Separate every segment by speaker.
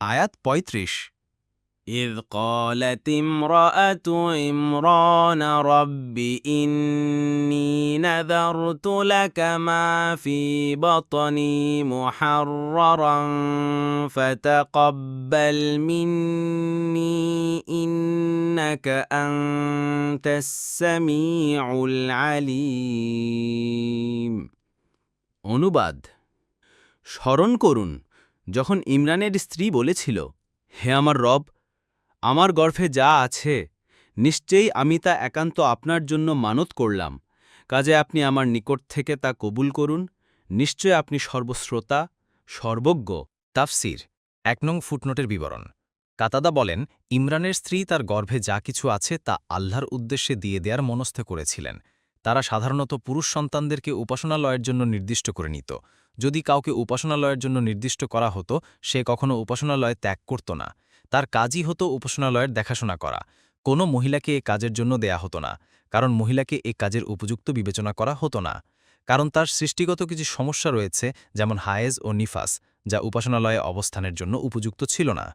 Speaker 1: আয়াত ৩৫।
Speaker 2: إذ قالت امرأة عمران رب إني نذرت لك ما في بطني محررا فتقبل مني إنك أنت السميع العليم।
Speaker 1: অনুবাদ: স্মরণ করুন যখন ইমরানের স্ত্রী বলেছিল, হে আমার রব, আমার গর্ভে যা আছে নিশ্চয়ই আমি তা একান্ত আপনার জন্য মানত করলাম, কাজে আপনি আমার নিকট থেকে তা কবুল করুন। নিশ্চয় আপনি সর্বশ্রোতা, সর্বজ্ঞ।
Speaker 3: তাফসির ১ নং ফুটনোটের বিবরণ। কাতাদা বলেন, ইমরানের স্ত্রী তার গর্ভে যা কিছু আছে তা আল্লাহর উদ্দেশ্যে দিয়ে দেয়ার মনস্থ করেছিলেন। তারা সাধারণত পুরুষ সন্তানদেরকে উপাসনালয়ের জন্য নির্দিষ্ট করে নিত। যদি কাউকে উপাসনালয়ের জন্য নির্দিষ্ট করা হতো, সে কখনো উপাসনালয় ত্যাগ করত না। তার কাজই হতো উপাসনালয়ের দেখাশোনা করা। কোনো মহিলাকে এ কাজের জন্য দেয়া হতো না, কারণ মহিলাকে এ কাজের উপযুক্ত বিবেচনা করা হতো না। কারণ তার সৃষ্টিগত কিছু সমস্যা রয়েছে, যেমন হায়েজ ও নিফাস, যা উপাসনালয়ে অবস্থানের জন্য উপযুক্ত ছিল না।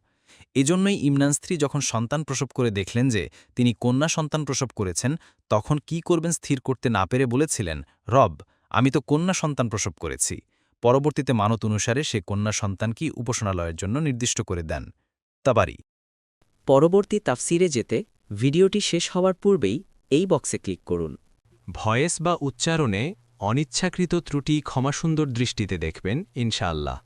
Speaker 3: এজন্যই ইমরান স্ত্রী যখন সন্তান প্রসব করে দেখলেন যে তিনি কন্যা সন্তান প্রসব করেছেন, তখন কি করবেন স্থির করতে না পেরে বলেছিলেন, রব, আমি তো কন্যা সন্তান প্রসব করেছি। পরবর্তীতে মানত অনুসারে সে কন্যা সন্তানকেই উপাসনালয়ের জন্য নির্দিষ্ট করে দেন। তাবারি।
Speaker 4: পরবর্তী তাফসিরে যেতে ভিডিওটি শেষ হওয়ার পূর্বেই এই বক্সে ক্লিক করুন।
Speaker 5: ভয়েস বা উচ্চারণে অনিচ্ছাকৃত ত্রুটি ক্ষমাসুন্দর দৃষ্টিতে দেখবেন ইনশাআল্লাহ।